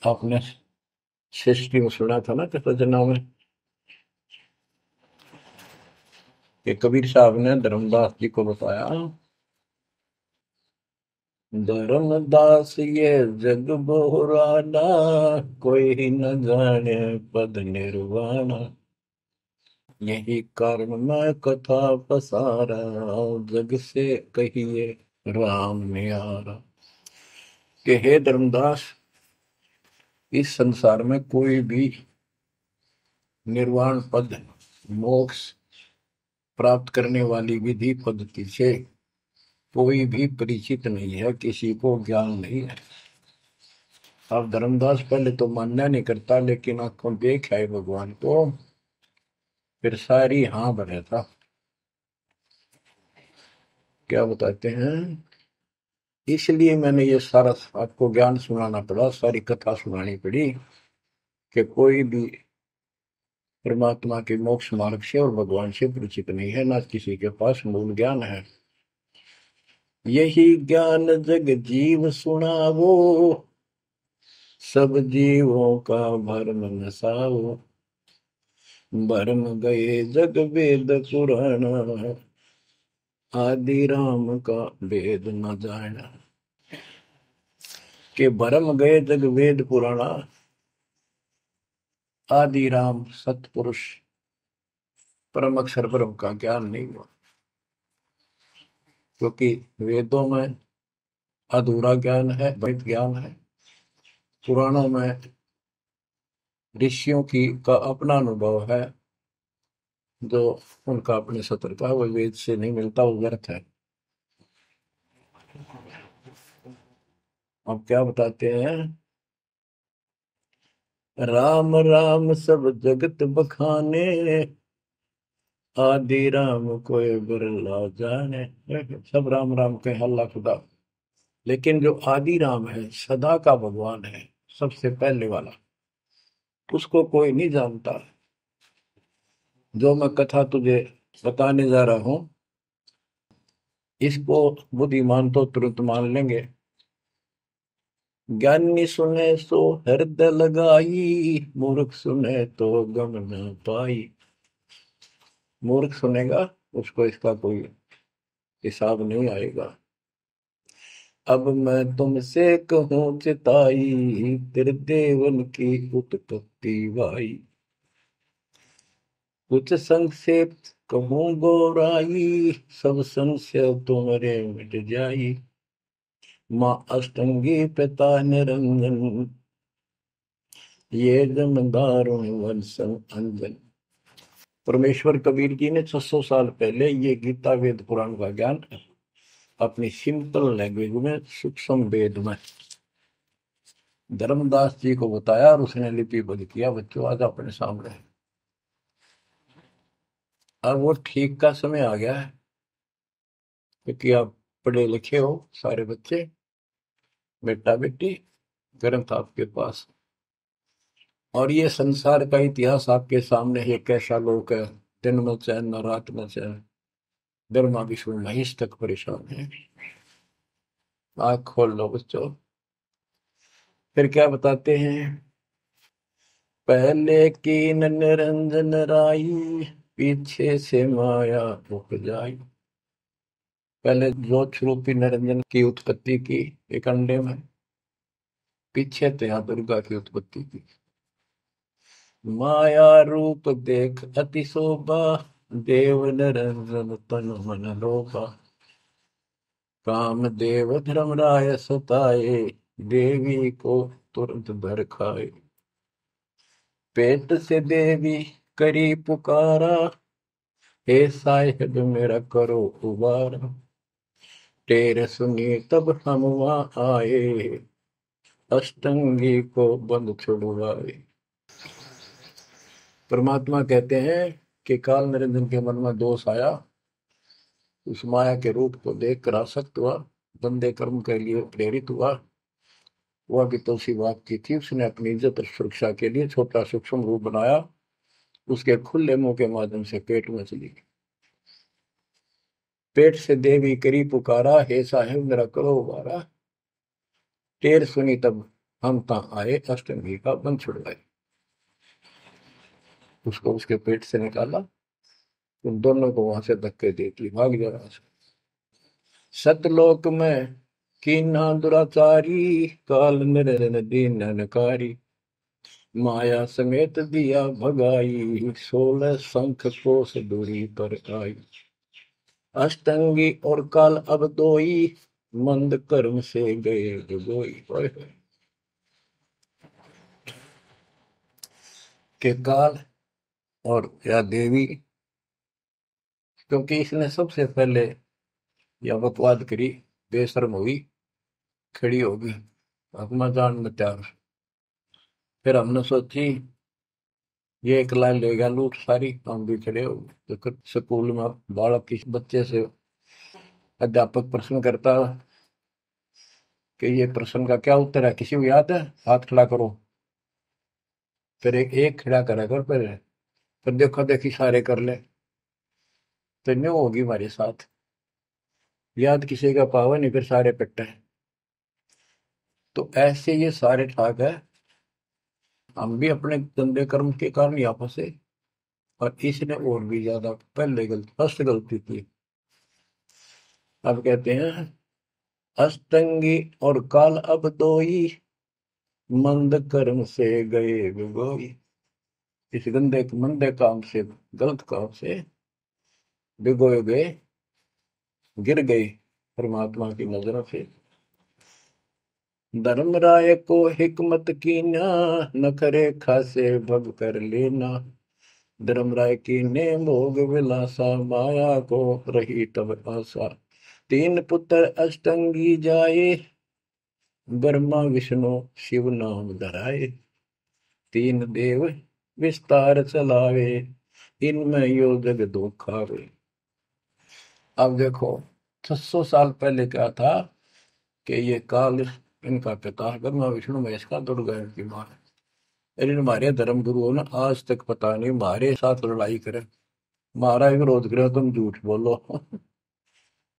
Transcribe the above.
आपने सृष्टि में सुना था ना रचना में कि कबीर साहब ने धर्मदास जी को बताया, धर्मदास ये जग बोराना, कोई न जाने पद निर्वाणा। यही कारण मैं कथा पसारा, जग से कहिए राम नियारा। कि हे धर्मदास, इस संसार में कोई भी निर्वाण पद, मोक्ष प्राप्त करने वाली विधि पद्धति से कोई भी परिचित नहीं है, किसी को ज्ञान नहीं है। अब धर्मदास पहले तो मानना नहीं करता, लेकिन आंखों देख आए भगवान को, फिर सारी हाँ भरे था। क्या बताते हैं, इसलिए मैंने ये सारा आपको ज्ञान सुनाना पड़ा, सारी कथा सुनानी पड़ी कि कोई भी परमात्मा के मोक्ष मार्ग से और भगवान से परिचित नहीं है, ना किसी के पास मूल ज्ञान है। यही ज्ञान जग जीव सुनावो, सब जीवों का भरम नसाओ। भरम गए जग वेद पुराण, आदि राम का वेद न जाना। के भरम गए जग वेद पुराणा, आदि राम सतपुरुष परम अक्षर ब्रह्म का ज्ञान नहीं हुआ। क्योंकि वेदों में अधूरा ज्ञान है, वैध ज्ञान है। पुराणों में ऋषियों की का अपना अनुभव है, जो उनका अपने सत्र का, वो वेद से नहीं मिलता, वो व्यर्थ है। अब क्या बताते हैं, राम राम सब जगत बखाने, आदि राम कोई बिरला जाने। सब राम राम के अल्लाह खुदा, लेकिन जो आदि राम है, सदा का भगवान है, सबसे पहले वाला, उसको कोई नहीं जानता। जो मैं कथा तुझे बताने जा रहा हूं, इसको बुद्धिमान तो तुरंत मान लेंगे। ज्ञानी सुने सो हृदय लगाई, मूर्ख सुने तो गम न पाई। मूर्ख सुनेगा, उसको इसका कोई हिसाब नहीं आएगा। अब मैं तुमसे कहूँ चिताई, तेरे देवन की उत्पत्ति वाई। कुछ संक्षेप कहूँ गोराई, सब संशय तुम्हारे मिट जाई। माँ अष्टंगी पिता निरंजन, ये जमदारुण वंशन अंजन। परमेश्वर कबीर जी ने 600 साल पहले ये गीता वेद पुराण का ज्ञान अपनी सिंपल लैंग्वेज में, सूक्ष्म वेद में धर्मदास जी को बताया, और उसने लिपिबद्ध किया। बच्चों, आज अपने सामने है। अब वो ठीक का समय आ गया है, क्योंकि आप पढ़े लिखे हो सारे बच्चे, बेटा बेटी, ग्रंथ आपके पास, और ये संसार का इतिहास आपके सामने है। कैसा लोग है, दिन में चैन न रात में चैन, ब्रह्मा विष्णु महेश तक परेशान है। आँख खोल लो बच्चों। फिर क्या बताते हैं, पहले कीन निरंजन राई, पीछे से माया उपजाई। पहले ज्योत रूपी निरंजन की उत्पत्ति की एक अंडे में, पीछे त्या दुर्गा की उत्पत्ति की। माया रूप देख अति शोभा, देव निरंजन तन मन लोभा। काम देव धर्मराय सताए, देवी को तुरंत भर खाए। पेट से देवी करी पुकारा, हे साहिब मेरा करो उबारा। टेर सुनी तब हम वहां आए, अष्टंगी को बंद छुड़वाए। परमात्मा कहते हैं कि काल निरंजन के मन में दोष आया, उस माया के रूप को देखकर आसक्त हुआ, बंदे कर्म के लिए प्रेरित हुआ। वह भी तो उसी बात की थी, उसने अपनी इज्जत और सुरक्षा के लिए छोटा सूक्ष्म रूप बनाया, उसके खुले मुंह के माध्यम से पेट में चली गई। पेट से देवी करी पुकारा, हे साहेब मेरा करो उबारा। टेर सुनी तब हम ता आए अष्टमी का बंध छुड़वाए। उसको उसके पेट से निकाला, उन दोनों को वहां से धक्के दे दिए, भाग जा वहां से। सतलोक में कीना दुराचारी, काल निरन दीन नकारी, माया समेत दिया भगाई, 16 शंख कोस दूरी पर आई। अष्टंगी और काल अब दोई, मंद कर्म से गए डुबोई। ओए होए। के काल और या देवी, क्योंकि इसने सबसे पहले यह बकवाद करी, बेशर्म हुई, खड़ी होगी अपना जान में त्याग। फिर हमने सोची ये एक लाइन लेगा लूट सारी, हम भी खड़े हो गए। तो फिर स्कूल में बालक किसी बच्चे से अध्यापक प्रश्न करता कि ये प्रश्न का क्या उत्तर है, किसी को याद है, हाथ खड़ा करो। फिर एक एक खड़ा करा कर, फिर देखो देखी सारे कर ले, तो न्यू होगी हमारे साथ। याद किसी का पावा नहीं, फिर सारे पिट्टा है। तो ऐसे ये सारे ठाक है, हम भी अपने गंदे कर्म के कारण यहाँ फंसे, और इसने और भी ज्यादा पहले गलती, फर्स्ट गलती की। अब कहते हैं अष्टंगी और काल अब दोई, मंद कर्म से गए विगोई। इस गंदे मंदे काम से, गलत काम से भिगोए गए, गिर गए परमात्मा की नजरों से। धर्मराय को हिकमत कीना, नखरे खासे भग कर लेना। धर्मराय की ने भोग विलासा, माया को रही तब आशा। तीन पुत्र अष्टंगी जाए, ब्रह्मा विष्णु शिव नाम धराए। तीन देव विस्तार चलावे, इनमें यो जग दो खावे। अब देखो 600 साल पहले क्या था कि ये काल इनका पिता ब्रह्मा विष्णु महेश का दुर्गा की मां है। लेकिन हमारे धर्म गुरुओं ने आज तक पता नहीं हमारे साथ लड़ाई करे, हमारा विरोध करे, तुम झूठ बोलो।